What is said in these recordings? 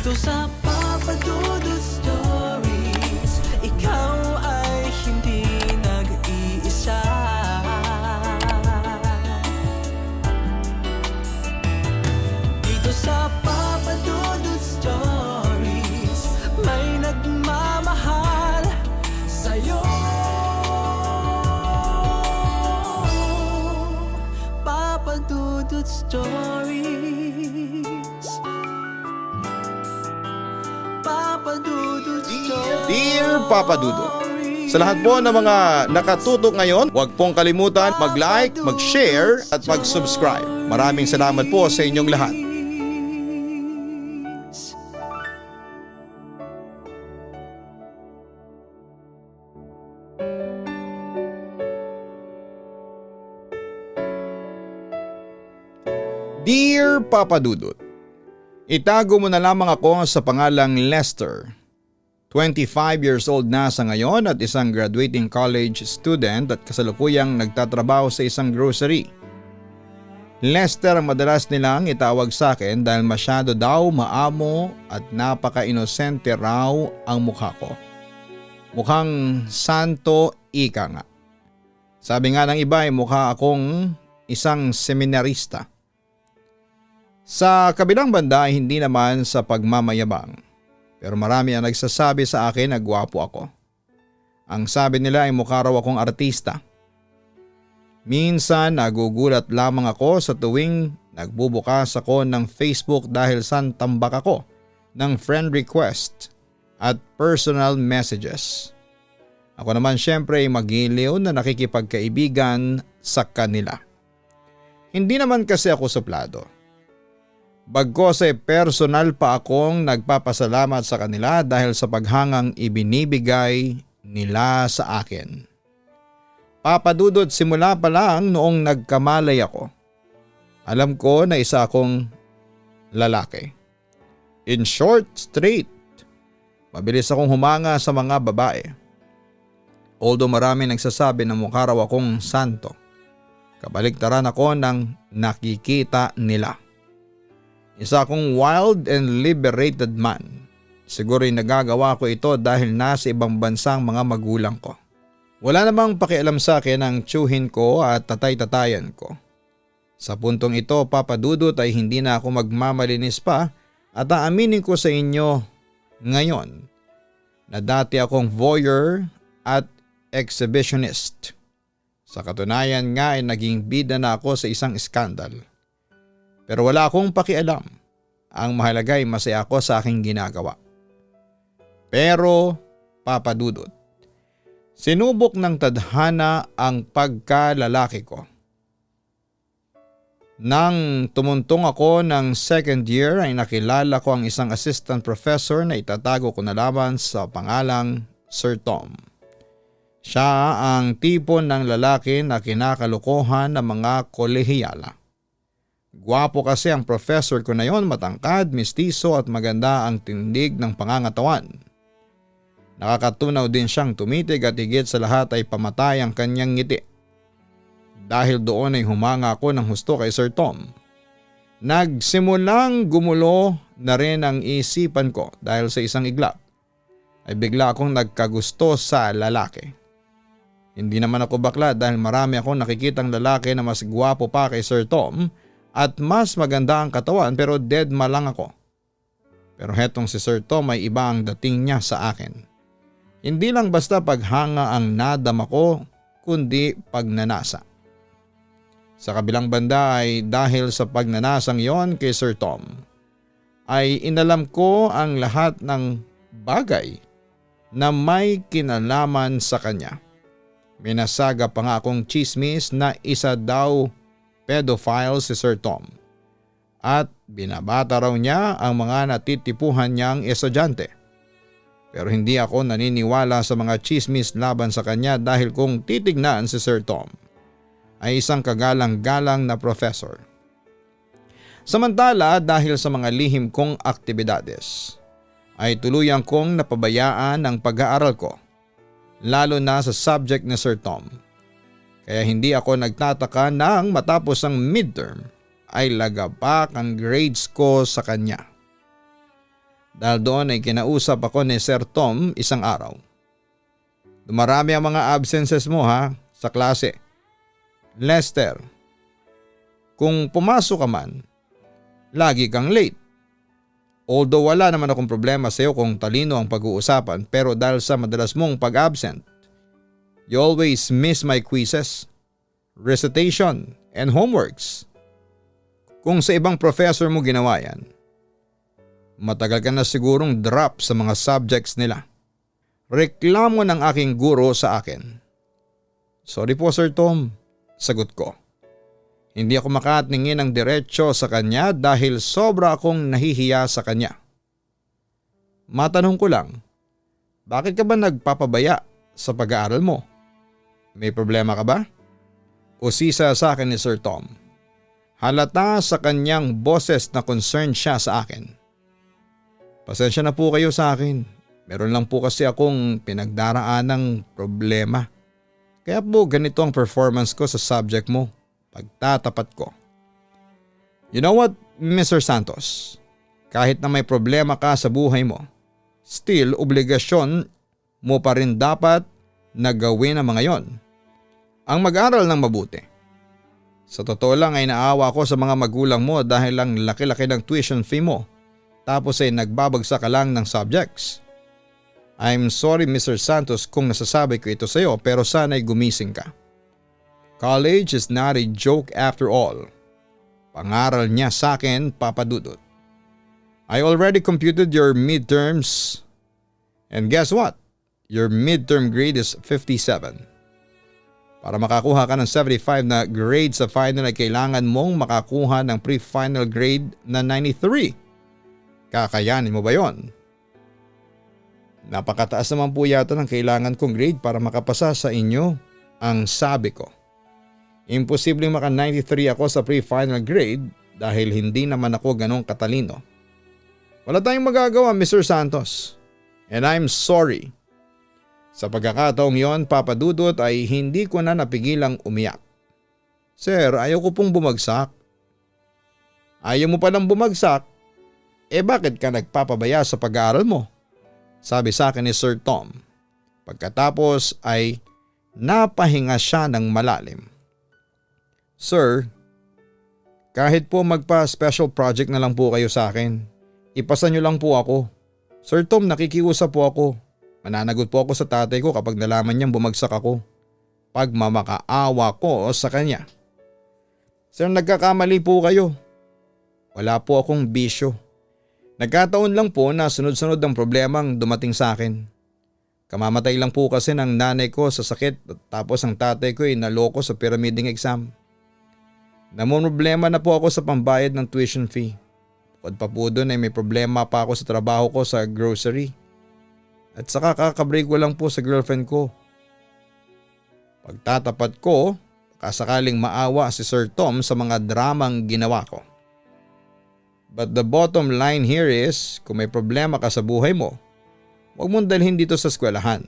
Dito sa Papa Dudut Stories, ikaw ay hindi nag-iisa. Dito sa Papa Dudut Stories, may nagmamahal sa'yo. Papa Dudut Stories. Papa Dudut Stories. Dear Papa Dudut, sa lahat po ng mga nakatutok ngayon, huwag pong kalimutan mag-like, mag-share at mag-subscribe. Maraming salamat po sa inyong lahat. Dear Papa Dudut, itago mo na lamang ako sa pangalang Lester. 25 years old na sa ngayon at isang graduating college student at kasalukuyang nagtatrabaho sa isang grocery. Lester ang madalas nilang itawag sa akin dahil masyado daw maamo at napaka-inosente raw ang mukha ko. Mukhang santo ika nga. Sabi nga ng iba ay mukha akong isang seminarista. Sa kabilang banda ay hindi naman sa pagmamayabang. Pero marami ang nagsasabi sa akin na gwapo ako. Ang sabi nila ay mukha raw akong artista. Minsan nagugulat lamang ako sa tuwing nagbubukas ako ng Facebook dahil saan tambak ako ng friend request at personal messages. Ako naman syempre ay magiliw na nakikipagkaibigan sa kanila. Hindi naman kasi ako suplado. Bagkos ay personal pa akong nagpapasalamat sa kanila dahil sa paghangang ibinibigay nila sa akin. Papa Dudut, simula pa lang noong nagkamalay ako, alam ko na isa akong lalaki. In short, straight. Mabilis akong humanga sa mga babae. Although marami nagsasabi na mukha raw akong santo, kabaliktaran ako ng nakikita nila. Isa akong wild and liberated man. Siguro'y nagagawa ko ito dahil nasa ibang bansang mga magulang ko. Wala namang pakialam sa akin ang tsuhin ko at tatay-tatayan ko. Sa puntong ito, Papa Dudut, ay hindi na ako magmamalinis pa at aaminin ko sa inyo ngayon na dati akong voyeur at exhibitionist. Sa katunayan nga ay naging bida na ako sa isang skandal. Pero wala akong pakialam. Ang mahalaga ay masaya ako sa aking ginagawa. Pero, Papa Dudut, sinubok ng tadhana ang pagkalalaki ko. Nang tumuntong ako ng second year ay nakilala ko ang isang assistant professor na itatago ko na lamang sa pangalang Sir Tom. Siya ang tipo ng lalaki na kinakalukuhan ng mga kolehiyala. Gwapo kasi ang professor ko na yon, matangkad, mistiso at maganda ang tindig ng pangangatawan. Nakakatunaw din siyang tumitig at higit sa lahat ay pamatay ang kanyang ngiti. Dahil doon ay humanga ako ng husto kay Sir Tom. Nagsimulang gumulo na rin ang isipan ko dahil sa isang iglap ay bigla akong nagkagusto sa lalaki. Hindi naman ako bakla dahil marami akong nakikitang lalaki na mas gwapo pa kay Sir Tom at mas maganda ang katawan pero deadma lang ako. Pero hetong si Sir Tom ay iba ang dating niya sa akin. Hindi lang basta paghanga ang nadama ko kundi pagnanasa. Sa kabilang banda ay dahil sa pagnanasang yon kay Sir Tom ay inalam ko ang lahat ng bagay na may kinalaman sa kanya. Minasaga pa nga akong chismis na isa daw pedophile si Sir Tom at binabata raw niya ang mga natitipuhan niyang estudyante. Pero hindi ako naniniwala sa mga chismis laban sa kanya dahil kung titignan si Sir Tom ay isang kagalang-galang na professor. Samantala dahil sa mga lihim kong aktibidades ay tuluyang kong napabayaan ang pag-aaral ko, lalo na sa subject ni Sir Tom. Kaya hindi ako nagtataka nang matapos ang midterm ay lagabak ang grades ko sa kanya. dahil doon ay kinausap ako ni Sir Tom isang araw. Dumarami ang mga absences mo ha sa klase. Lester, kung pumasok ka man, lagi kang late. Although wala naman akong problema sa iyo kung talino ang pag-uusapan, pero dahil sa madalas mong pag-absent, you always miss my quizzes, recitation, and homeworks. Kung sa ibang professor mo ginawa yan, matagal ka na sigurong drop sa mga subjects nila. Reklamo ng aking guro sa akin. Sorry po Sir Tom, sagot ko. Hindi ako makatingin ng diretsyo sa kanya dahil sobra akong nahihiya sa kanya. Matanong ko lang, bakit ka ba nagpapabaya sa pag-aaral mo? May problema ka ba? Usisa sa akin ni Sir Tom. Halata sa kanyang boses na concerned siya sa akin. Pasensya na po kayo sa akin. Meron lang po kasi akong pinagdaraan ng problema. Kaya po ganito ang performance ko sa subject mo. Pagtatapat ko. You know what, Mr. Santos? Kahit na may problema ka sa buhay mo, still obligasyon mo pa rin dapat na gawin ang mga yon. Ang mag-aral ng mabuti. Sa totoo lang ay naawa ko sa mga magulang mo dahil lang laki-laki ng tuition fee mo, tapos ay nagbabagsak ka lang ng subjects. I'm sorry Mr. Santos kung nasasabi ko ito sa iyo, pero sana'y gumising ka. College is not a joke after all. Pangaral niya sa akin, Papa Dudut. I already computed your midterms and guess what? Your midterm grade is 57. Para makakuha ka ng 75 na grade sa final ay kailangan mong makakuha ng pre-final grade na 93. Kakayanin mo ba yon? Napakataas naman po yata ng kailangan kong grade para makapasa sa inyo, ang sabi ko. Imposibleng maka 93 ako sa pre-final grade dahil hindi naman ako ganong katalino. Wala tayong magagawa Mr. Santos. And I'm sorry. Sa pagkakataong yon, Papa Dudut, ay hindi ko na napigilang umiyak. Sir, ayaw ko pong bumagsak. Ayaw mo palang bumagsak? Bakit ka nagpapabaya sa pag-aaral mo? Sabi sa akin ni Sir Tom. Pagkatapos ay napahinga siya ng malalim. Sir, kahit po magpa-special project na lang po kayo sa akin, ipasa nyo lang po ako. Sir Tom, nakikiusap po ako. Mananagot po ako sa tatay ko kapag nalaman niyang bumagsak ako. Pagmamakaawa ko sa kanya. Sir, nagkakamali po kayo. Wala po akong bisyo. Nagkataon lang po na sunod-sunod ang problemang dumating sa akin. Kamamatay lang po kasi ng nanay ko sa sakit tapos ang tatay ko ay naloko sa pyramiding exam. Namumroblema na po ako sa pambayad ng tuition fee. Bukod pa po doon ay may problema pa ako sa trabaho ko sa grocery. At saka kakabreak ko lang po sa girlfriend ko. Pagtatapat ko, kasakaling maawa si Sir Tom sa mga dramang ginawa ko. But the bottom line here is, kung may problema ka sa buhay mo, huwag mong dalhin dito sa eskwelahan.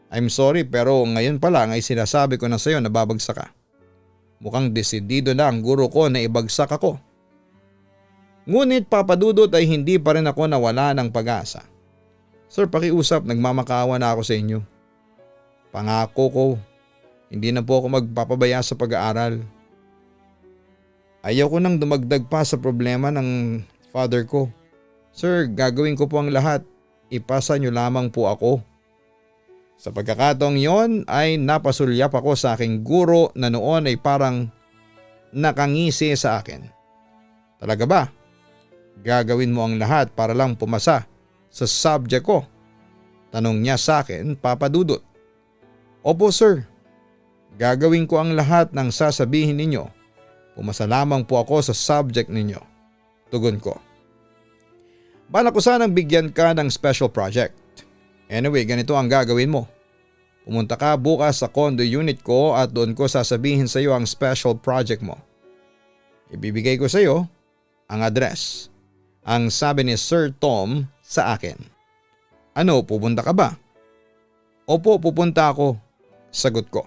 I'm sorry pero ngayon pa lang ay sinasabi ko na sa iyo na babagsak ka. Mukhang desidido na ang guro ko na ibagsak ako. Ngunit Papa Dudut ay hindi pa rin ako nawala ng pag-asa. Sir, pakiusap, nagmamakaawa na ako sa inyo. Pangako ko, hindi na po ako magpapabaya sa pag-aaral. Ayaw ko nang dumagdag pa sa problema ng father ko. Sir, gagawin ko po ang lahat. Ipasa niyo lamang po ako. Sa pagkakataong yon ay napasulyap ako sa aking guro na noon ay parang nakangisi sa akin. Talaga ba? Gagawin mo ang lahat para lang pumasa sa subject ko? Tanong niya sa akin, Papa Dudut. Opo sir, gagawin ko ang lahat ng sasabihin ninyo. Pumasa lamang po ako sa subject ninyo. Tugon ko. Balak ko sanang bigyan ka ng special project. Anyway, ganito ang gagawin mo. Pumunta ka bukas sa condo unit ko at doon ko sasabihin sa iyo ang special project mo. Ibibigay ko sa iyo ang address. Ang sabi ni Sir Tom sa akin. Ano, pupunta ka ba? Opo, pupunta ako. Sagot ko.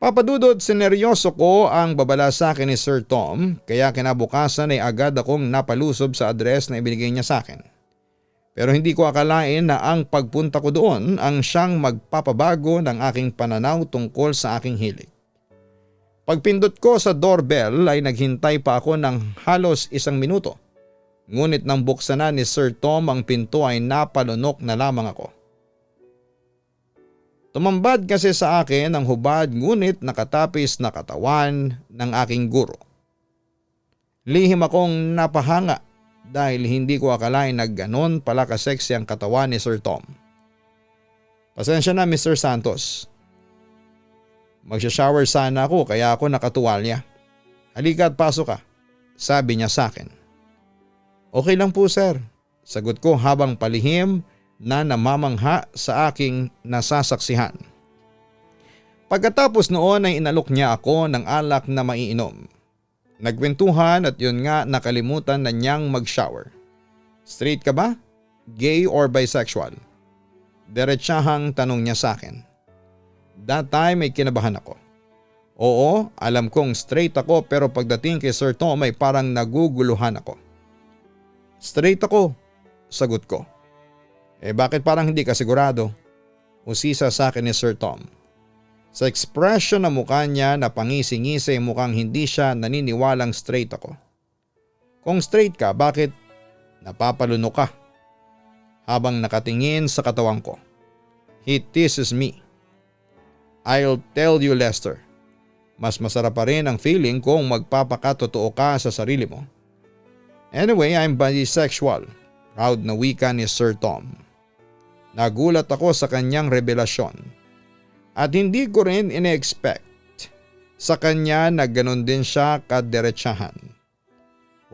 Papadudod, sineryoso ko ang babala sa akin ni Sir Tom kaya kinabukasan ay agad akong napalusob sa address na ibinigay niya sa akin. Pero hindi ko akalain na ang pagpunta ko doon ang siyang magpapabago ng aking pananaw tungkol sa aking hilig. Pagpindot ko sa doorbell ay naghintay pa ako ng halos 1 minuto. Ngunit nang buksan na ni Sir Tom ang pinto ay napalunok na lamang ako. Tumambad kasi sa akin ang hubad ngunit nakatapis na katawan ng aking guro. Lihim akong napahanga dahil hindi ko akalain na ganon pala ka-sexy ang katawan ni Sir Tom. Pasensya na Mr. Santos. Magsha-shower sana ako kaya ako nakatuwalya. Halika at pasok ka, sabi niya sa akin. Okay lang po sir, sagot ko habang palihim na namamangha sa aking nasasaksihan. Pagkatapos noon ay inalok niya ako ng alak na maiinom. Nagkwentuhan at yun nga nakalimutan na niyang mag-shower. Straight ka ba? Gay or bisexual? Diretsahang tanong niya sa akin. That time ay kinabahan ako. Oo, alam kong straight ako pero pagdating kay Sir Tom ay parang naguguluhan ako. Straight ako, sagot ko. Bakit parang hindi ka sigurado? Usisa sa akin ni Sir Tom. Sa ekspresyon ng mukha niya na pangisi-ngisi mukhang hindi siya naniniwalang straight ako. Kung straight ka, bakit napapalunok ka? Habang nakatingin sa katawan ko. He teases me. I'll tell you Lester, mas masarap pa rin ang feeling kung magpapakatotoo ka sa sarili mo. Anyway, I'm bisexual. Proud na wika ni Sir Tom. Nagulat ako sa kanyang revelasyon. At hindi ko rin ine-expect sa kanya na ganon din siya kadiretsahan.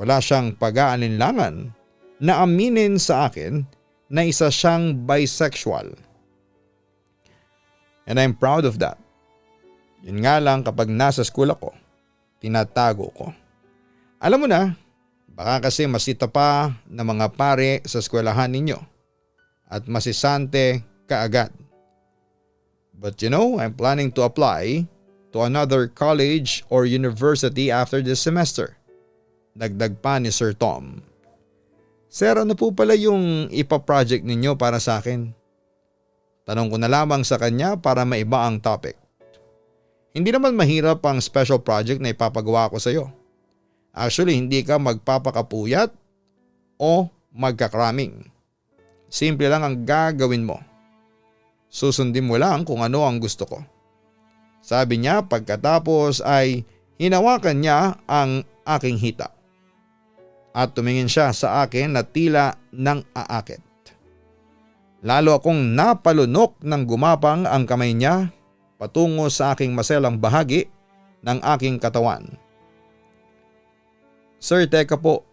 Wala siyang pag-aalinlangan na aminin sa akin na isa siyang bisexual. And I'm proud of that. Yun nga lang kapag nasa school ako, tinatago ko. Alam mo na, baka kasi masita pa na mga pare sa eskwelahan ninyo at masisante kaagad. But you know, I'm planning to apply to another college or university after this semester. Dagdag pa ni Sir Tom. Sir, ano po pala yung ipa-project ninyo para sa akin? Tanong ko na lamang sa kanya para maiba ang topic. Hindi naman mahirap ang special project na ipapagawa ko sa iyo. Actually, hindi ka magpapakapuyat o magkakraming. Simple lang ang gagawin mo. Susundin mo lang kung ano ang gusto ko. Sabi niya pagkatapos ay hinawakan niya ang aking hita. At tumingin siya sa akin na tila nang aakit. Lalo akong napalunok nang gumapang ang kamay niya patungo sa aking maselang bahagi ng aking katawan. Sir, teka po,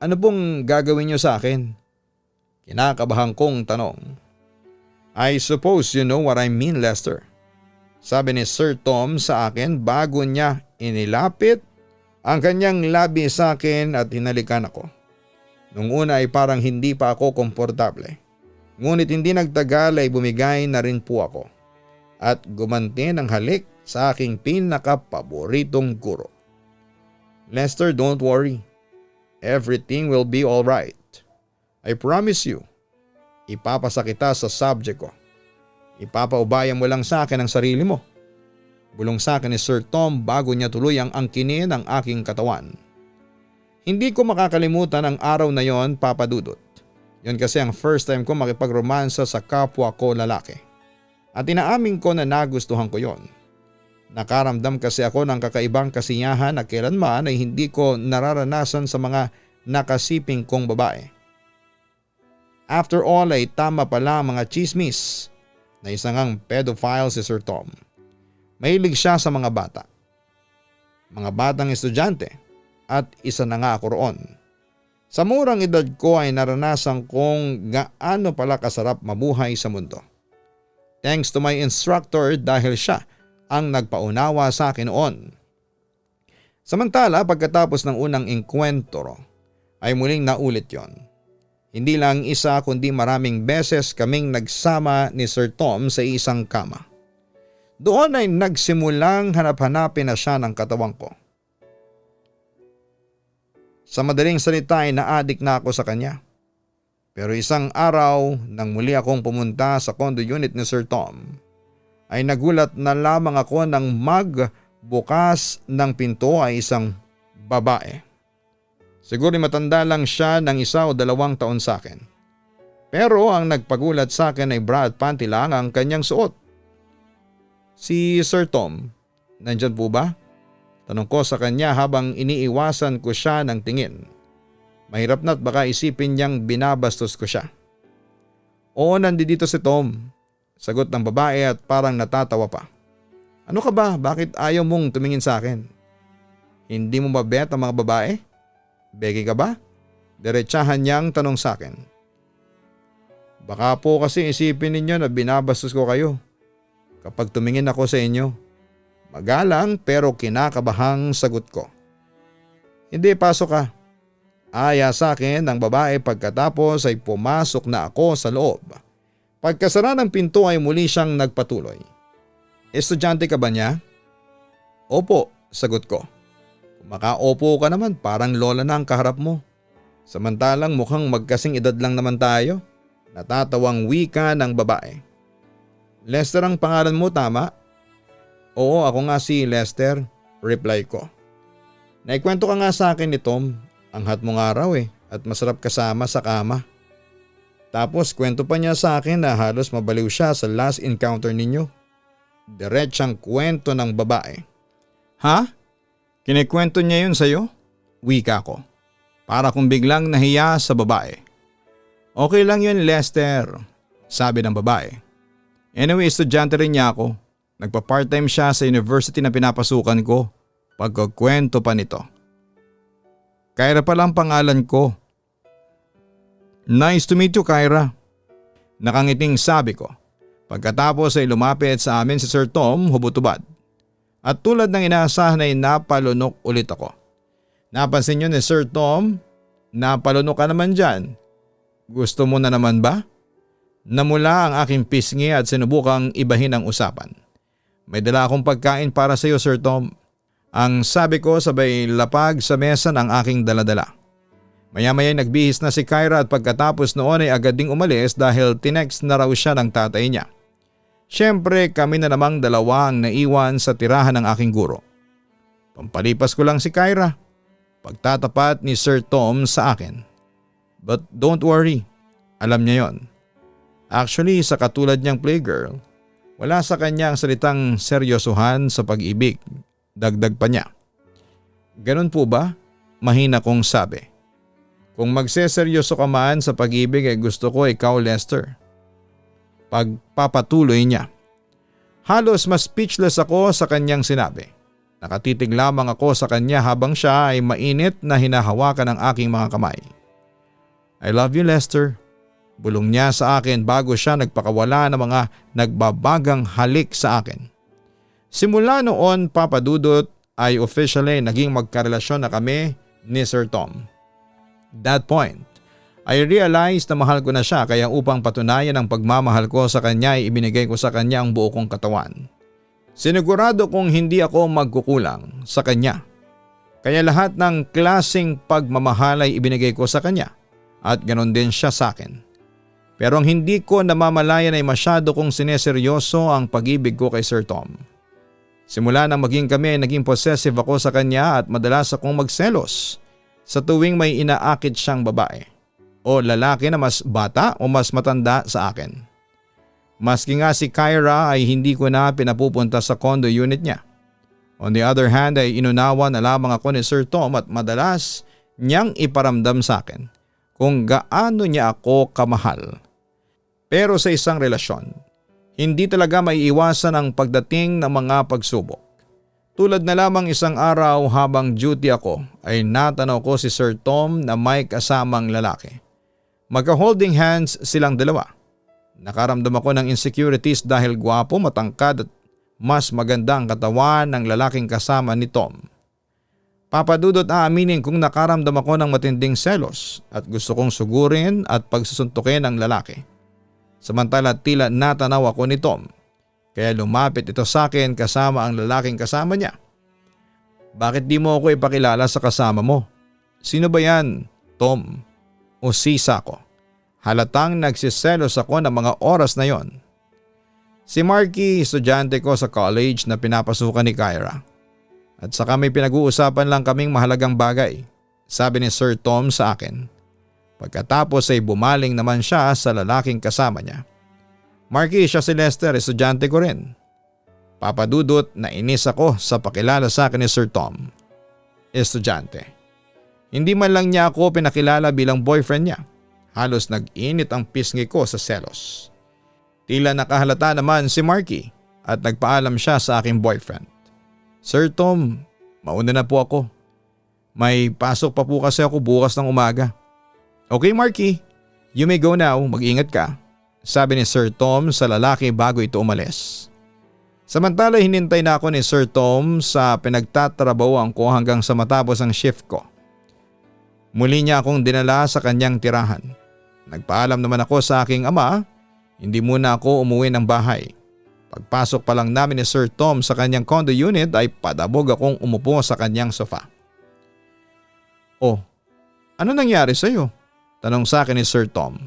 ano pong gagawin niyo sa akin? Kinakabahan kong tanong. I suppose you know what I mean, Lester. Sabi ni Sir Tom sa akin bago niya inilapit ang kanyang labi sa akin at hinalikan ako. Nung una ay parang hindi pa ako komportable. Ngunit hindi nagtagal ay bumigay na rin po ako at gumanti ng halik sa aking pinakapaboritong guro. Lester, don't worry. Everything will be alright. I promise you. Ipapasa kita sa subject ko. Ipapaubayan mo lang sa akin ang sarili mo. Bulong sa akin ni Sir Tom bago niya tuluyang angkinin ang aking katawan. Hindi ko makakalimutan ang araw na yon, Papa Dudut. Yun kasi ang first time ko makipagromansa sa kapwa ko lalaki. At inaamin ko na nagustuhan ko yon. Nakaramdam kasi ako ng kakaibang kasiyahan na kailanman ay hindi ko nararanasan sa mga nakasiping kong babae. After all ay tama pala ang mga chismis na isang ang pedophile si Sir Tom. Mahilig siya sa mga bata. Mga batang estudyante at isa na nga ako roon. Sa murang edad ko ay naranasan kong gaano pala kasarap mabuhay sa mundo. Thanks to my instructor dahil siya ang nagpaunawa sa akin noon. Samantala pagkatapos ng unang enkwentro ay muling naulit yon. Hindi lang isa kundi maraming beses kaming nagsama ni Sir Tom sa isang kama. Doon ay nagsimulang hanap-hanapin na siya ng katawan ko. Sa madaling salita ay naadik na ako sa kanya. Pero isang araw nang muli akong pumunta sa condo unit ni Sir Tom, ay nagulat na lamang ako nang magbukas ng pinto ay isang babae. Siguro matanda lang siya ng 1 o 2 taon sa akin. Pero ang nagpagulat sa akin ay bra at panty lang ang kanyang suot. Si Sir Tom, nandyan po ba? Tanong ko sa kanya habang iniiwasan ko siya ng tingin. Mahirap na't baka isipin niyang binabastos ko siya. Oo, nandito si Tom. Sagot ng babae at parang natatawa pa. Ano ka ba? Bakit ayaw mong tumingin sa akin? Hindi mo ba bet ang mga babae? Begi ka ba? Diretsahan niyang tanong sa akin. Baka po kasi isipin ninyo na binabastos ko kayo kapag tumingin ako sa inyo. Magalang pero kinakabahang sagot ko. Hindi, pasok ka. Aya sa akin ng babae pagkatapos ay pumasok na ako sa loob. Pagkasara ng pinto ay muli siyang nagpatuloy. Estudyante ka ba niya? Opo, sagot ko. Kung maka-opo ka naman parang lola na ang kaharap mo. Samantalang mukhang magkasing edad lang naman tayo. Natatawang wika ng babae. Lester ang pangalan mo, tama? Oo, ako nga si Lester, reply ko. Naikwento ka nga sa akin ni Tom, ang hot mong araw at masarap kasama sa kama. Tapos kwento pa niya sa akin na halos mabaliw siya sa last encounter ninyo. Diretsang kwento ng babae. Ha? Kinikwento niya yun sa'yo? Wika ko. Para kung biglang nahiya sa babae. Okay lang yun, Lester, sabi ng babae. Anyway, estudyante rin niya ako. Nagpa-part-time siya sa university na pinapasukan ko. Pagkukwento pa nito. Kyra pala ang pangalan ko. Nice to meet you, Kyra. Nakangiting sabi ko. Pagkatapos ay lumapit sa amin si Sir Tom hubot-hubad. At tulad ng inaasahan ay napalunok ulit ako. Napansin niyo ni Sir Tom, napalunok ka naman dyan. Gusto mo na naman ba? Namula ang aking pisngi at sinubukang ibahin ang usapan. May dala akong pagkain para sa iyo, Sir Tom. Ang sabi ko sabay lapag sa mesa ng aking daladala. Maya-maya nagbihis na si Kyra at pagkatapos noon ay agad ding umalis dahil tinext na raw siya ng tatay niya. Siyempre kami na namang dalawa ang naiwan sa tirahan ng aking guro. Pampalipas ko lang si Kyra. Pagtatapat ni Sir Tom sa akin. But don't worry, alam niya yon. Actually sa katulad niyang playgirl, wala sa kanya ang salitang seryosohan sa pag-ibig. Dagdag pa niya. Ganun po ba? Mahina kong sabi. Kung magseseryoso ka man sa pag-ibig ay gusto ko ikaw, Lester. Pagpapatuloy niya. Halos mas speechless ako sa kanyang sinabi. Nakatitig lamang ako sa kanya habang siya ay mainit na hinahawakan ng aking mga kamay. I love you, Lester. Bulong niya sa akin bago siya nagpakawala ng mga nagbabagang halik sa akin. Simula noon, Papa Dudut, ay officially naging magkarelasyon na kami ni Sir Tom. That point, I realized na mahal ko na siya kaya upang patunayan ang pagmamahal ko sa kanya ay ibinigay ko sa kanya ang buo kong katawan. Sinigurado kong hindi ako magkukulang sa kanya. Kaya lahat ng klaseng pagmamahal ay ibinigay ko sa kanya at ganon din siya sa akin. Pero ang hindi ko namamalayan ay masyado kong sineseryoso ang pag-ibig ko kay Sir Tom. Simula nang maging kami ay naging possessive ako sa kanya at madalas akong magselos sa tuwing may inaakit siyang babae o lalaki na mas bata o mas matanda sa akin. Maski nga si Kyra ay hindi ko na pinapupunta sa condo unit niya. On the other hand ay inunawa na lamang ako ni Sir Tom at madalas niyang iparamdam sa akin kung gaano niya ako kamahal. Pero sa isang relasyon, hindi talaga maiiwasan ang pagdating ng mga pagsubok. Tulad na lamang isang araw habang duty ako ay natanaw ko si Sir Tom na may kasamang lalaki. Magka-holding hands silang dalawa. Nakaramdam ako ng insecurities dahil gwapo, matangkad at mas maganda ang katawan ng lalaking kasama ni Tom. Papadudot aaminin kong nakaramdam ako ng matinding selos at gusto kong sugurin at pagsusuntukin ang lalaki. Samantala tila natanaw ako ni Tom, kaya lumapit ito sa akin kasama ang lalaking kasama niya. Bakit di mo ako ipakilala sa kasama mo? Sino ba yan, Tom? O Sisa ko? Halatang nagsiselos ako ng mga oras na yon. Si Marky, estudyante ko sa college na pinapasukan ni Kyra. At saka may pinag-uusapan lang kaming mahalagang bagay, sabi ni Sir Tom sa akin. Pagkatapos ay bumaling naman siya sa lalaking kasama niya. Marky, siya si Lester, estudyante ko rin. Papadudot na inis ako sa pakilala sa akin ni Sir Tom. Estudyante. Hindi man lang niya ako pinakilala bilang boyfriend niya. Halos nag-init ang pisngi ko sa selos. Tila nakahalata naman si Marky at nagpaalam siya sa aking boyfriend. Sir Tom, mauna na po ako. May pasok pa po kasi ako bukas ng umaga. Okay Marky, you may go now, mag-ingat ka, sabi ni Sir Tom sa lalaki bago ito umalis. Samantala hinintay na ako ni Sir Tom sa pinagtatrabahoan ko hanggang sa matapos ang shift ko. Muli niya akong dinala sa kanyang tirahan. Nagpaalam naman ako sa aking ama, hindi muna ako umuwi ng bahay. Pagpasok pa lang namin ni Sir Tom sa kanyang condo unit ay padabog akong umupo sa kanyang sofa. Oh, ano nangyari sa iyo? Tanong sa akin ni Sir Tom.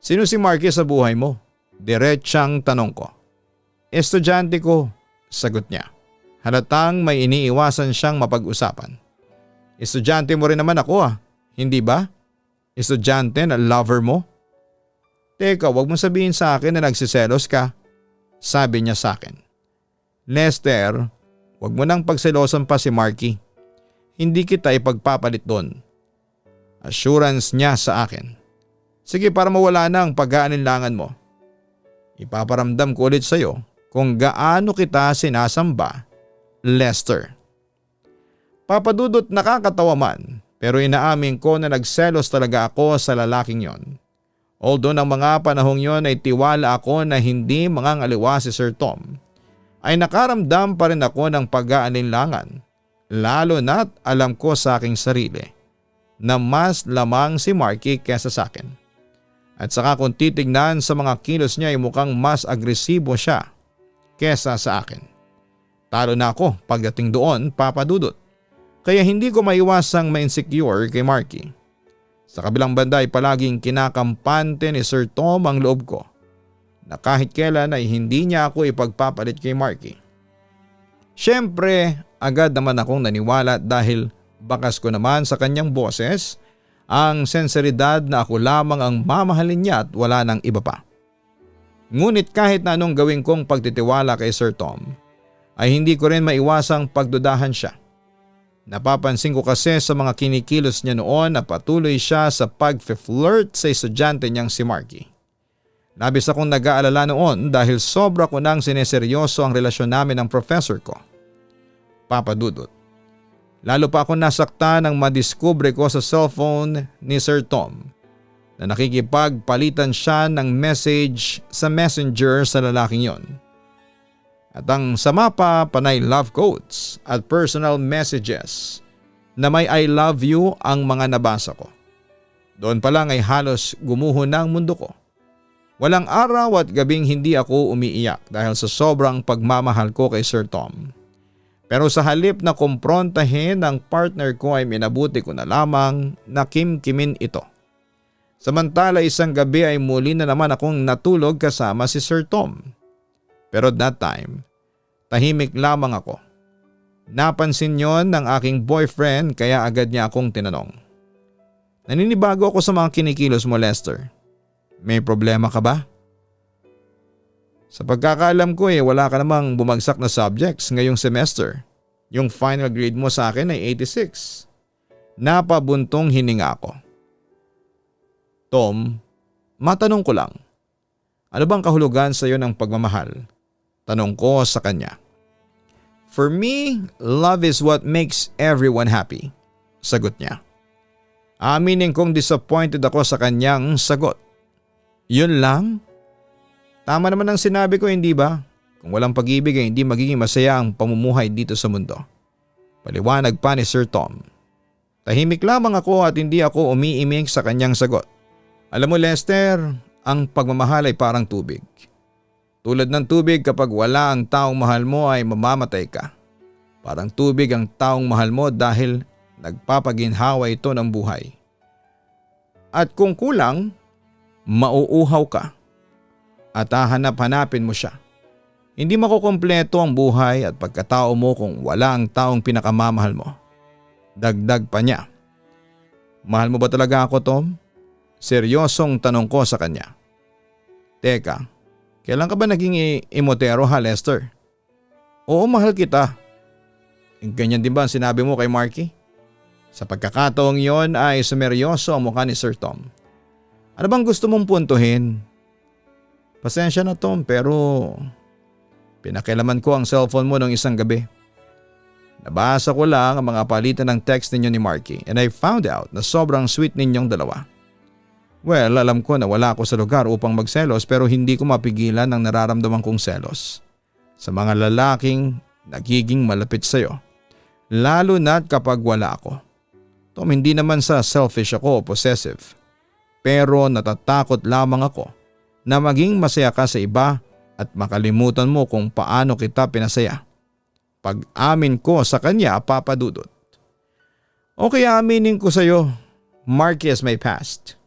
Sino si Marky sa buhay mo? Diretsang tanong ko. Estudyante ko, sagot niya. Halatang may iniiwasan siyang mapag-usapan. Estudyante mo rin naman ako hindi ba? Estudyante na lover mo? Teka, wag mong sabihin sa akin na nagsiselos ka, sabi niya sa akin. Lester, wag mo nang pagselosan pa si Marky. Hindi kita ipagpapalit doon. Assurance niya sa akin. Sige, para mawala na ang pag-aalinlangan mo. Ipaparamdam ko ulit sa iyo kung gaano kita sinasamba, Lester. Papadudot nakakatawa man, pero inaamin ko na nagselos talaga ako sa lalaking yon. Although ng mga panahong yon ay tiwala ako na hindi mangangaliwa si Sir Tom, ay nakaramdam pa rin ako ng pag-aalinlangan, lalo na't alam ko sa aking sarili na mas lamang si Marky kesa sa akin. At saka kung titignan sa mga kilos niya ay mukhang mas agresibo siya kesa sa akin. Talo na ako pagdating doon, papadudot. Kaya hindi ko maiwasang ma-insecure kay Marky. Sa kabilang banda ay palaging kinakampante ni Sir Tom ang loob ko na kahit kailan ay hindi niya ako ipagpapalit kay Marky. Siyempre, agad naman akong naniwala dahil bakas ko naman sa kanyang boses ang senseridad na ako lamang ang mamahalin niya at wala nang iba pa. Ngunit kahit na anong gawin kong pagtitiwala kay Sir Tom, ay hindi ko rin maiwasang pagdudahan siya. Napapansin ko kasi sa mga kinikilos niya noon na patuloy siya sa pag-flirt sa estudyante niyang si Marky. Labis akong nag-aalala noon dahil sobra ko nang sineseryoso ang relasyon namin ng professor ko. Papadudot. Lalo pa ako nasaktan nang madiskubre ko sa cellphone ni Sir Tom na nakikipagpalitan siya ng message sa messenger sa lalaking yon. At ang sama pa, panay love quotes at personal messages na may I love you ang mga nabasa ko. Doon pa lang ay halos gumuho na ang mundo ko. Walang araw at gabing hindi ako umiiyak dahil sa sobrang pagmamahal ko kay Sir Tom. Pero sa halip na kumprontahin ang partner ko ay minabuti ko na lamang na kimkimin ito. Samantala isang gabi ay muli na naman akong natulog kasama si Sir Tom. Pero that time, tahimik lamang ako. Napansin yon ng aking boyfriend kaya agad niya akong tinanong. Naninibago ako sa mga kinikilos mo, Lester. May problema ka ba? Sa pagkakaalam ko wala ka namang bumagsak na subjects ngayong semester. Yung final grade mo sa akin ay 86. Napabuntong hininga ako. Tom, matanong ko lang. Ano bang kahulugan sa iyo ng pagmamahal? Tanong ko sa kanya. For me, love is what makes everyone happy. Sagot niya. Aminin kong disappointed ako sa kanyang sagot. Yun lang? Tama naman ang sinabi ko, hindi ba? Kung walang pag-ibig ay hindi magiging masaya ang pamumuhay dito sa mundo. Paliwanag pa ni Sir Tom. Tahimik lamang ako at hindi ako umiimik sa kanyang sagot. Alam mo Lester, ang pagmamahal ay parang tubig. Tulad ng tubig kapag wala ang taong mahal mo ay mamamatay ka. Parang tubig ang taong mahal mo dahil nagpapaginhawa ito ng buhay. At kung kulang, mauuhaw ka at hahanap-hanapin mo siya. Hindi makukumpleto ang buhay at pagkatao mo kung wala ang taong pinakamamahal mo. Dagdag pa niya. Mahal mo ba talaga ako, Tom? Seryosong tanong ko sa kanya. Teka, kailan ka ba naging imotero ha, Lester? Oo, mahal kita. Ganyan din ba ang sinabi mo kay Marky? Sa pagkakataong yon ay sumeryoso ang mukha ni Sir Tom. Ano bang gusto mong puntuhin? Pasensya na, Tom, pero pinakialaman ko ang cellphone mo nung isang gabi. Nabasa ko lang ang mga palitan ng text ninyo ni Marky and I found out na sobrang sweet ninyong dalawa. Well, alam ko na wala ako sa lugar upang magselos pero hindi ko mapigilan ang nararamdaman kong selos sa mga lalaking nagiging malapit sa'yo. Lalo na't kapag wala ako. Tom, hindi naman sa selfish ako o possessive. Pero natatakot lamang ako na maging masaya ka sa iba at makalimutan mo kung paano kita pinasaya. Pag-amin ko sa kanya, Papa Dudut. Okay, aminin ko sa iyo, Marky is my past.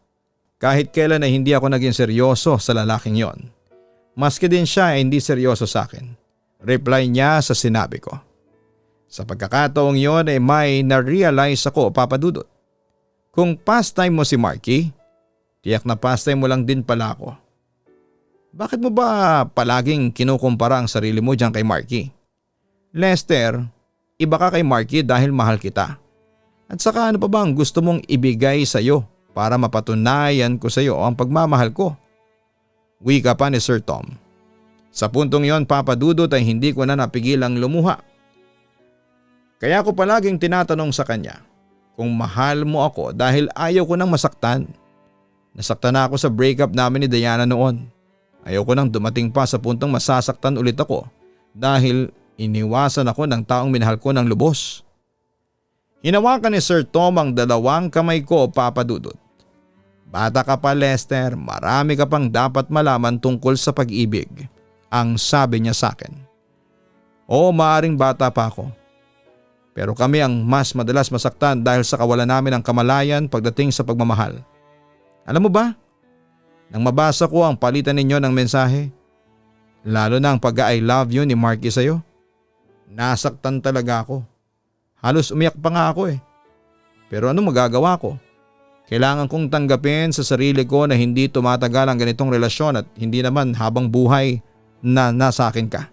Kahit kailan ay hindi ako naging seryoso sa lalaking yon. Maski din siya ay hindi seryoso sa akin. Reply niya sa sinabi ko. Sa pagkakataong yon ay may na-realize ako, Papa Dudut. Kung pastime mo si Marky, tiyak na pastime mo lang din pala ako. Bakit mo ba palaging kinukumpara ang sarili mo diyan kay Marky? Lester, iba ka kay Marky dahil mahal kita. At saka ano pa ba ang gusto mong ibigay sa iyo para mapatunayan ko sa iyo ang pagmamahal ko? Wika pa ni Sir Tom. Sa puntong yon, Papa Dudut, ay hindi ko na napigilang lumuha. Kaya ko palaging tinatanong sa kanya kung mahal mo ako dahil ayaw ko nang masaktan. Nasaktan na ako sa breakup namin ni Diana noon. Ayaw ko nang dumating pa sa puntong masasaktan ulit ako dahil iniwasan ako ng taong minahal ko ng lubos. Hinawakan ni Sir Tom ang dalawang kamay ko, Papa Dudut. Bata ka pa, Lester, marami ka pang dapat malaman tungkol sa pag-ibig, ang sabi niya sa akin. Oo, maaring bata pa ako. Pero kami ang mas madalas masaktan dahil sa kawalan namin ng kamalayan pagdating sa pagmamahal. Alam mo ba? Nang mabasa ko ang palitan ninyo ng mensahe, lalo na ang pag-I love you ni Marky sa'yo, nasaktan talaga ako. Halos umiyak pa nga ako eh. Pero ano magagawa ko? Kailangan kong tanggapin sa sarili ko na hindi tumatagal ang ganitong relasyon at hindi naman habang buhay na nasa akin ka.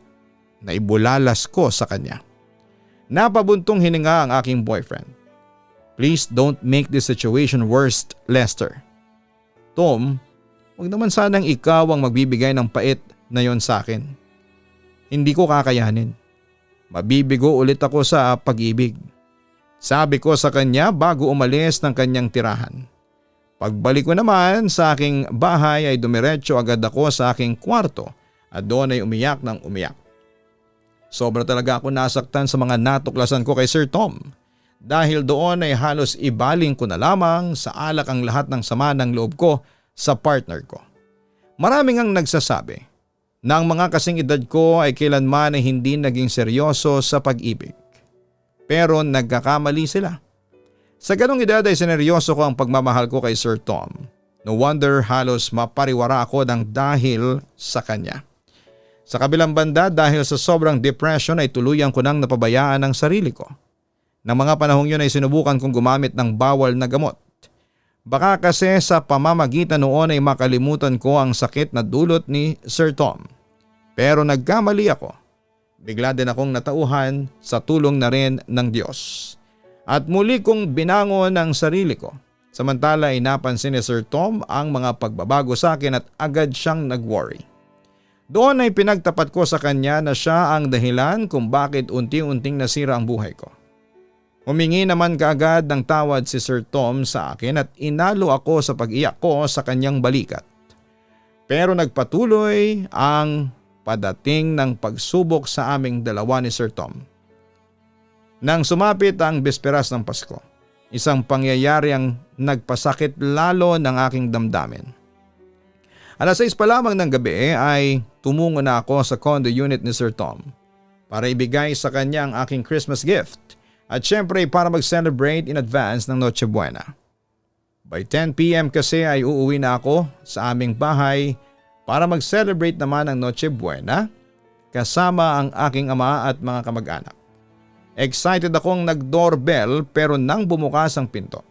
Naibulalas ko sa kanya. Napabuntong hininga ang aking boyfriend. Please don't make this situation worse, Lester. Tom, wag naman sanang ikaw ang magbibigay ng pait na yon sa akin. Hindi ko kakayanin. Mabibigo ulit ako sa pag-ibig. Sabi ko sa kanya bago umalis ng kanyang tirahan. Pagbalik ko naman sa aking bahay ay dumiretso agad ako sa aking kwarto at doon ay umiyak ng umiyak. Sobra talaga ako nasaktan sa mga natuklasan ko kay Sir Tom. Dahil doon ay halos ibaling ko na lamang sa alak ang lahat ng sama ng loob ko sa partner ko. Maraming ang nagsasabi na ang mga kasing edad ko ay kailanman ay hindi naging seryoso sa pag-ibig. Pero nagkakamali sila. Sa ganong edad ay sineryoso ko ang pagmamahal ko kay Sir Tom. No wonder halos mapariwara ako ng dahil sa kanya. Sa kabilang banda dahil sa sobrang depression ay tuluyan ko nang napabayaan ang sarili ko. Nang mga panahong yun ay sinubukan kong gumamit ng bawal na gamot. Baka kasi sa pamamagitan noon ay makalimutan ko ang sakit na dulot ni Sir Tom. Pero nagkamali ako. Bigla din akong natauhan sa tulong na rin ng Diyos. At muli kong binangon ang sarili ko. Samantala ay napansin ni Sir Tom ang mga pagbabago sa akin at agad siyang nag-worry. Doon ay pinagtapat ko sa kanya na siya ang dahilan kung bakit unti-unting nasira ang buhay ko. Humingi naman kaagad ng tawad si Sir Tom sa akin at inalo ako sa pag-iyak ko sa kanyang balikat. Pero nagpatuloy ang padating ng pagsubok sa aming dalawa ni Sir Tom. Nang sumapit ang bisperas ng Pasko, isang pangyayari ang nagpasakit lalo ng aking damdamin. Alas 6 pa lamang ng gabi ay tumungo na ako sa condo unit ni Sir Tom para ibigay sa kanya ang aking Christmas gift. At syempre para mag-celebrate in advance ng Noche Buena. By 10 p.m. kasi ay uuwi na ako sa aming bahay para mag-celebrate naman ng Noche Buena kasama ang aking ama at mga kamag-anak. Excited akong nag-doorbell pero nang bumukas ang pinto,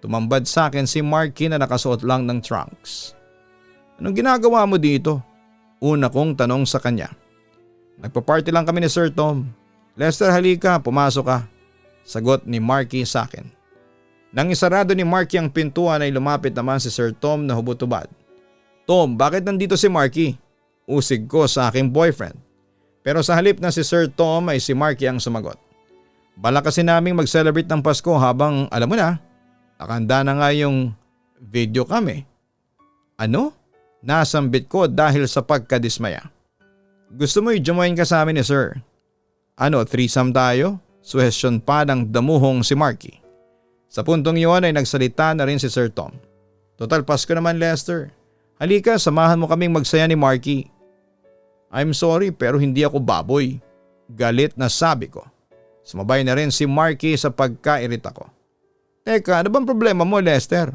tumambad sa akin si Marky na nakasuot lang ng trunks. Anong ginagawa mo dito? Una kong tanong sa kanya. Nagpa-party lang kami ni Sir Tom. Lester, halika, pumasok ka. Sagot ni Marky sa akin. Nang isarado ni Marky ang pintuan ay lumapit naman si Sir Tom na hubot-hubad. Tom, bakit nandito si Marky? Usig ko sa aking boyfriend. Pero sa halip na si Sir Tom ay si Marky ang sumagot. Balak kasi naming mag-celebrate ng Pasko habang alam mo na, nakahanda na nga yung video kami. Ano? Nasambit ko dahil sa pagkadismaya. Gusto mo i-join ka sa amin ni Sir? Ano, threesome tayo? Suhestyon pa ng damuhong si Marky. Sa puntong iyon ay nagsalita na rin si Sir Tom. Total Pasko naman Lester. Halika, samahan mo kaming magsaya ni Marky. I'm sorry pero hindi ako baboy. Galit na sabi ko. Sumabay na rin si Marky sa pagkairita ko. Teka, ano bang problema mo Lester?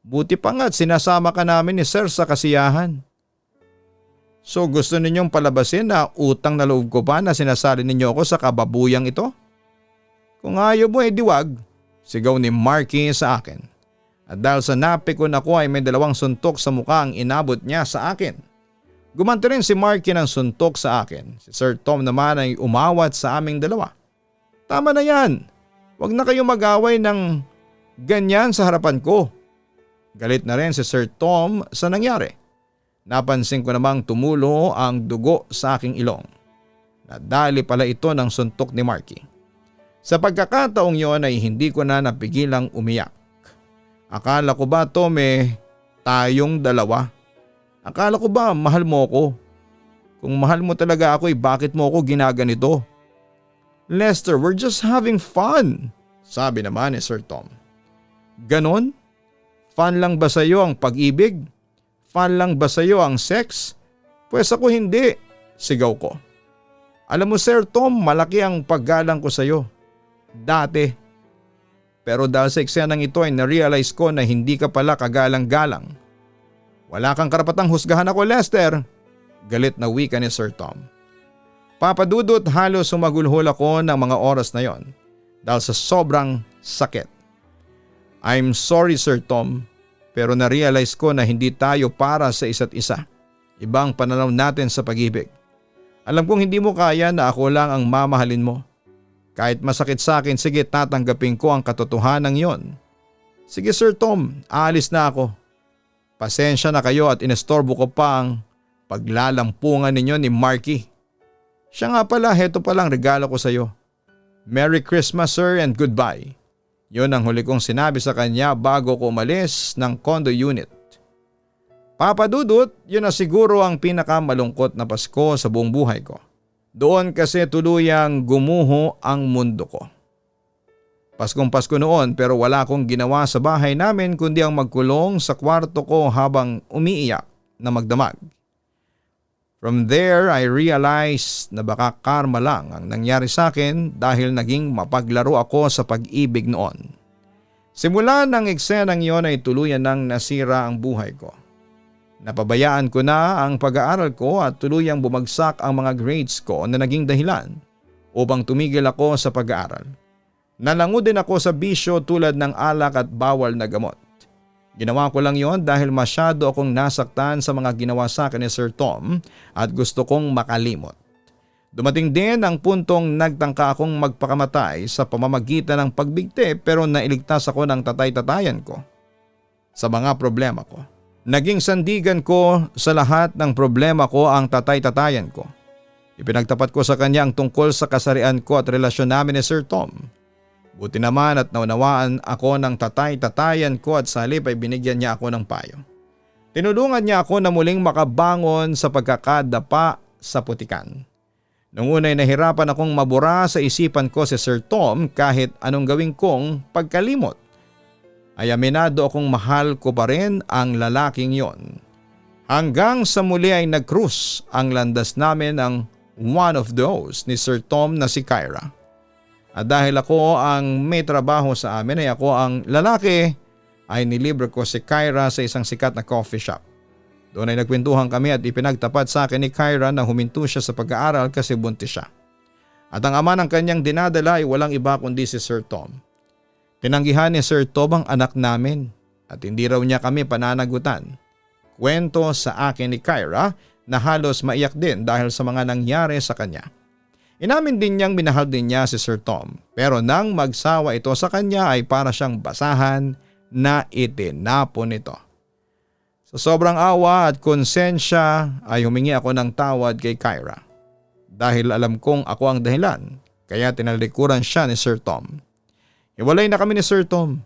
Buti pa nga't sinasama ka namin ni Sir sa kasiyahan. So gusto ninyong palabasin na utang na loob ko pa na sinasali ninyo ako sa kababuyang ito? Kung ayaw mo diwag, sigaw ni Marky sa akin. At dahil sa napikon ako ay may dalawang suntok sa mukha ang inabot niya sa akin. Gumanti rin si Marky ng suntok sa akin. Si Sir Tom naman ay umawat sa aming dalawa. Tama na yan. Huwag na kayong mag-away ng ganyan sa harapan ko. Galit na rin si Sir Tom sa nangyari. Napansin ko namang tumulo ang dugo sa aking ilong. Nadali pala ito ng suntok ni Marky. Sa pagkakataong yon ay hindi ko na napigilang umiyak. Akala ko ba Tom tayong dalawa? Akala ko ba mahal mo ko? Kung mahal mo talaga ako bakit mo ako ginaganito? Lester, we're just having fun, sabi naman ni Sir Tom. Ganon? Fun lang ba sa'yo ang pag-ibig? Fun lang ba sa'yo ang sex? Pues ako hindi, sigaw ko. Alam mo Sir Tom, malaki ang paggalang ko sa'yo. Dati. Pero dahil sa eksenang ito ay na-realize ko na hindi ka pala kagalang-galang. Wala kang karapatang husgahan ako Lester. Galit na wika ni Sir Tom. Papadudot halos sumagulhol ako ng mga oras na yon dahil sa sobrang sakit. I'm sorry Sir Tom, pero na-realize ko na hindi tayo para sa isa't isa. Ibang pananaw natin sa pag-ibig. Alam kong hindi mo kaya na ako lang ang mamahalin mo. Kahit masakit sa akin, sige tatanggapin ko ang katotohanan yon. Sige Sir Tom, aalis na ako. Pasensya na kayo at inestorbo ko pa ang paglalampungan ninyo ni Marky. Siya nga pala, heto palang regalo ko sa iyo. Merry Christmas sir and goodbye. Yun ang huli kong sinabi sa kanya bago ko umalis ng condo unit. Papadudot, yun na siguro ang pinakamalungkot na Pasko sa buong buhay ko. Doon kasi tuluyang gumuho ang mundo ko. Paskong Pasko noon pero wala akong ginawa sa bahay namin kundi ang magkulong sa kwarto ko habang umiiyak na magdamag. From there I realized na baka karma lang ang nangyari sa akin dahil naging mapaglaro ako sa pag-ibig noon. Simula ng eksenang yon ay tuluyan nang nasira ang buhay ko. Napabayaan ko na ang pag-aaral ko at tuluyang bumagsak ang mga grades ko na naging dahilan upang tumigil ako sa pag-aaral. Nalango din ako sa bisyo tulad ng alak at bawal na gamot. Ginawa ko lang yon dahil masyado akong nasaktan sa mga ginawa sa akin ni Sir Tom at gusto kong makalimot. Dumating din ang puntong nagtangka akong magpakamatay sa pamamagitan ng pagbigti pero nailigtas ako ng tatay-tatayan ko sa mga problema ko. Naging sandigan ko sa lahat ng problema ko ang tatay-tatayan ko. Ipinagtapat ko sa kanya ang tungkol sa kasarian ko at relasyon namin ni Sir Tom. Buti naman at naunawaan ako ng tatay-tatayan ko at sa halip ay binigyan niya ako ng payo. Tinulungan niya ako na muling makabangon sa pagkakadapa sa putikan. Noong una ay nahirapan akong mabura sa isipan ko si Sir Tom kahit anong gawin kong pagkalimot. Ay aminado akong mahal ko pa rin ang lalaking yon. Hanggang sa muli ay nag-cruise ang landas namin ang one of those ni Sir Tom na si Kyra. At dahil ako ang may trabaho sa amin ay ako ang lalaki ay nilibre ko si Kyra sa isang sikat na coffee shop. Doon ay nagkwentuhan kami at ipinagtapat sa akin ni Kyra na huminto siya sa pag-aaral kasi buntis siya. At ang ama ng kanyang dinadala ay walang iba kundi si Sir Tom. Tinanggihan ni Sir Tom ang anak namin at hindi raw niya kami pananagutan. Kwento sa akin ni Kyra na halos maiyak din dahil sa mga nangyari sa kanya. Inamin din niyang minahal din niya si Sir Tom, pero nang magsawa ito sa kanya ay para siyang basahan na itinapon ito. Sa sobrang awa at konsensya ay humingi ako ng tawad kay Kyra. Dahil alam kong ako ang dahilan, kaya tinalikuran siya ni Sir Tom. Hiwalay na kami ni Sir Tom.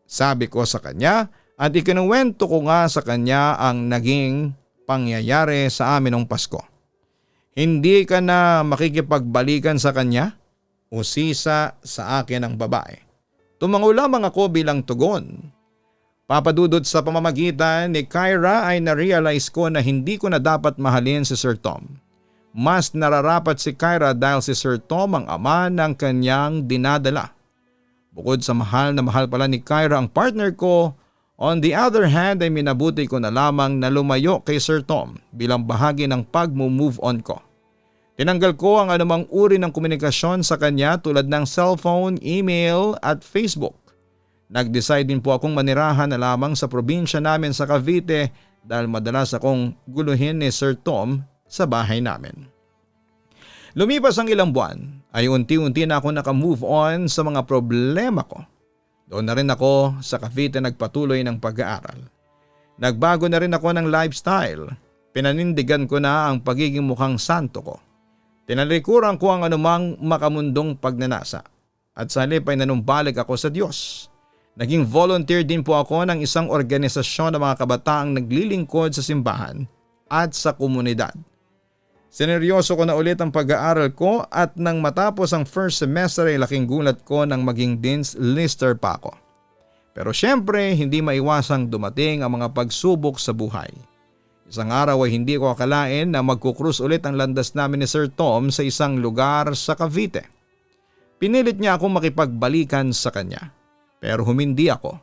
Sabi ko sa kanya at ikinuwento ko nga sa kanya ang naging pangyayari sa amin noong Pasko. Hindi ka na makikipagbalikan sa kanya? Usisa sa akin ang babae. Tumango lamang ako bilang tugon. Papadudod sa pamamagitan ni Kyra ay na-realize ko na hindi ko na dapat mahalin si Sir Tom. Mas nararapat si Kyra dahil si Sir Tom ang ama ng kanyang dinadala. Bukod sa mahal na mahal pala ni Kyra ang partner ko, on the other hand ay minabuti ko na lamang na lumayo kay Sir Tom bilang bahagi ng pag-move on ko. Tinanggal ko ang anumang uri ng komunikasyon sa kanya tulad ng cellphone, email at Facebook. Nag-decide din po akong manirahan na lamang sa probinsya namin sa Cavite dahil madalas akong guluhin ni Sir Tom sa bahay namin. Lumipas ang ilang buwan ay unti-unti na ako nakamove on sa mga problema ko. Doon na rin ako sa Cavite nagpatuloy ng pag-aaral. Nagbago na rin ako ng lifestyle. Pinanindigan ko na ang pagiging mukhang santo ko. Tinalikuran ko ang anumang makamundong pagnanasa at sa halip ay nanumbalik ako sa Diyos. Naging volunteer din po ako ng isang organisasyon ng mga kabataang naglilingkod sa simbahan at sa komunidad. Sineryoso ko na ulit ang pag-aaral ko at nang matapos ang first semester ay laking gulat ko nang maging Dean's Lister pa ako. Pero syempre hindi maiwasang dumating ang mga pagsubok sa buhay. Isang araw ay hindi ko akalain na magkukrus ulit ang landas namin ni Sir Tom sa isang lugar sa Cavite. Pinilit niya akong makipagbalikan sa kanya. Pero humindi ako.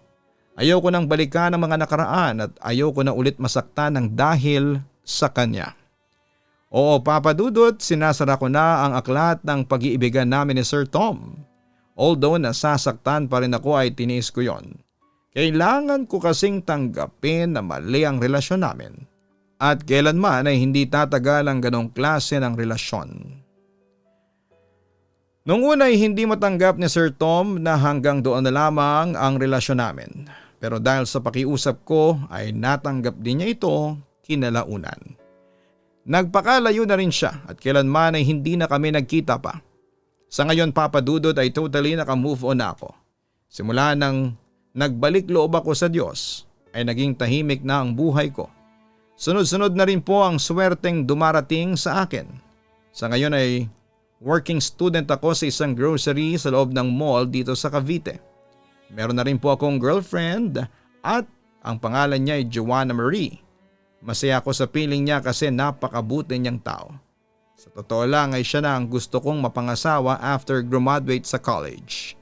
Ayaw ko nang balikan ang mga nakaraan at ayaw ko na ulit masaktan ng dahil sa kanya. Oo, Papa Dudut, sinasara ko na ang aklat ng pag-iibigan namin ni Sir Tom. Although nasasaktan pa rin ako ay tiniis ko yon. Kailangan ko kasing tanggapin na mali ang relasyon namin. At kailanman ay hindi tatagal ang ganong klase ng relasyon. Noong una ay hindi matanggap ni Sir Tom na hanggang doon na lamang ang relasyon namin. Pero dahil sa pakiusap ko ay natanggap din niya ito kinalaunan. Nagpakalayo na rin siya at kailanman ay hindi na kami nagkita pa. Sa ngayon Papa Dudut ay totally naka-move on na ako. Simula nang nagbalik loob ako sa Diyos ay naging tahimik na ang buhay ko. Sunod-sunod na rin po ang swerteng dumarating sa akin. Sa ngayon ay working student ako sa isang grocery sa loob ng mall dito sa Cavite. Meron na rin po akong girlfriend at ang pangalan niya ay Joanna Marie. Masaya ako sa piling niya kasi napakabuti niyang tao. Sa totoo lang ay siya na ang gusto kong mapangasawa after graduate sa college.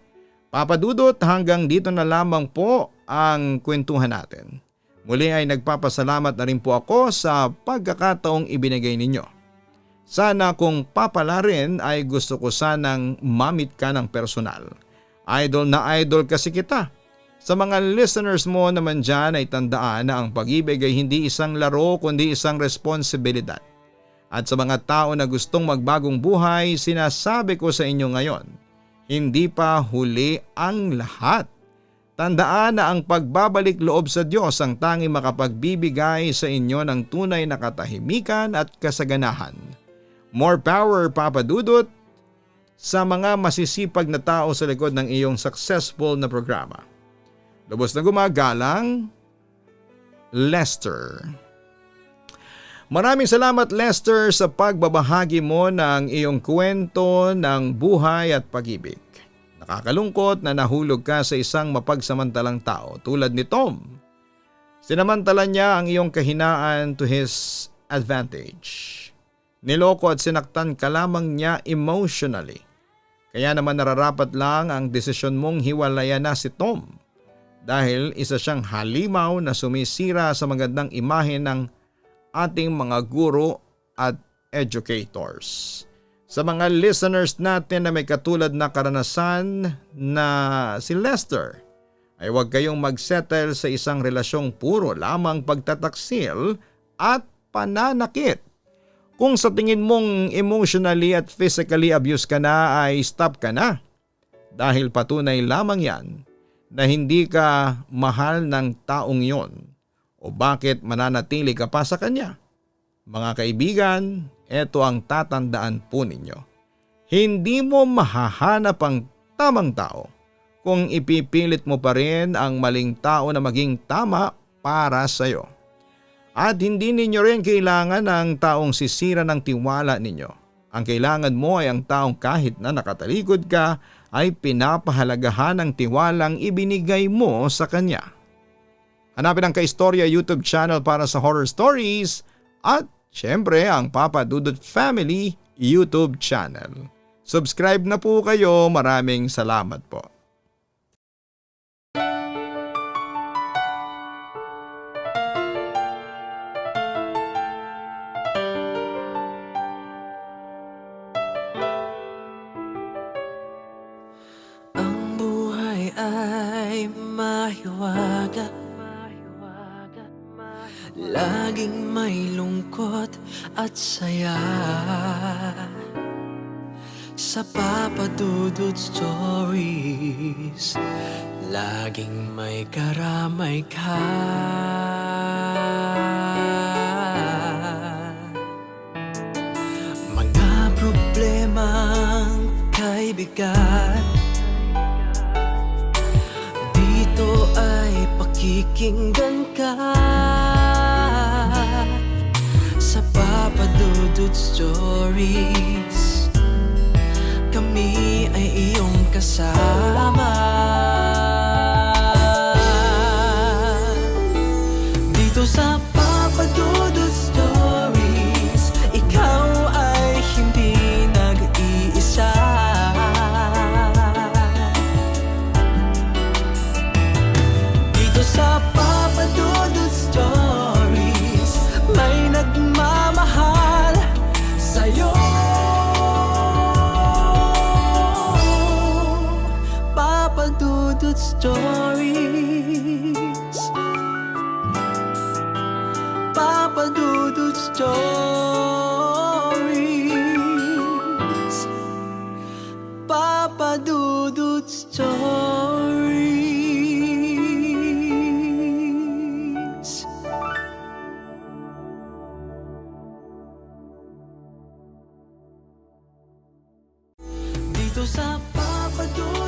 Papa Dudut, hanggang dito na lamang po ang kwentuhan natin. Muli ay nagpapasalamat na rin po ako sa pagkakataong ibinigay ninyo. Sana kung papala rin ay gusto ko sanang mamit ka ng personal. Idol na idol kasi kita. Sa mga listeners mo naman dyan ay tandaan na ang pag-ibig ay hindi isang laro kundi isang responsibilidad. At sa mga tao na gustong magbagong buhay, sinasabi ko sa inyo ngayon, hindi pa huli ang lahat. Tandaan na ang pagbabalik loob sa Diyos ang tanging makapagbibigay sa inyo ng tunay na katahimikan at kasaganahan. More power, Papa Dudut, sa mga masisipag na tao sa likod ng iyong successful na programa. Lubos na gumagalang, Lester. Maraming salamat Lester sa pagbabahagi mo ng iyong kwento ng buhay at pag-ibig. Nakakalungkot na nahulog ka sa isang mapagsamantalang tao tulad ni Tom. Sinamantala niya ang iyong kahinaan to his advantage. Niloko at sinaktan ka lamang niya emotionally. Kaya naman nararapat lang ang desisyon mong hiwalayan na si Tom. dahil isa siyang halimaw na sumisira sa magandang imahe ng ating mga guro at educators. Sa mga listeners natin na may katulad na karanasan na si Lester, ay huwag kayong magsettle sa isang relasyong puro lamang pagtataksil at pananakit. Kung sa tingin mong emotionally at physically abused ka na ay stop ka na. Dahil patunay lamang yan na hindi ka mahal ng taong yon o bakit mananatili ka pa sa kanya. Mga kaibigan, eto ang tatandaan po ninyo. Hindi mo mahahanap ang tamang tao kung ipipilit mo pa rin ang maling tao na maging tama para sa iyo. At hindi ninyo rin kailangan ng taong sisira ng tiwala ninyo. Ang kailangan mo ay ang taong kahit na nakatalikod ka ay pinapahalagahan ng tiwalang ibinigay mo sa kanya. Hanapin ang Kaistorya YouTube channel para sa horror stories at syempre ang Papa Dudut Family YouTube channel. Subscribe na po kayo. Maraming salamat po. Ang buhay ay mahiwaga, laging may lungkot at saya. Sa Papa Dudut Stories, laging may karamay ka. Mga problemang kay bigat, dito ay pakikinggan ka. Sa Papa Dudut Stories, kami ay iyong kasama. Dito sa Papa Dudut Stories, ikaw ay hindi nag-iisa. Dito sa Papa Dudut Stories, may nagmamahal sa'yo. Papa Dudut Stories, Papa Dudut Stories, Papa Dudut Stories. Dito sa Papa Dudut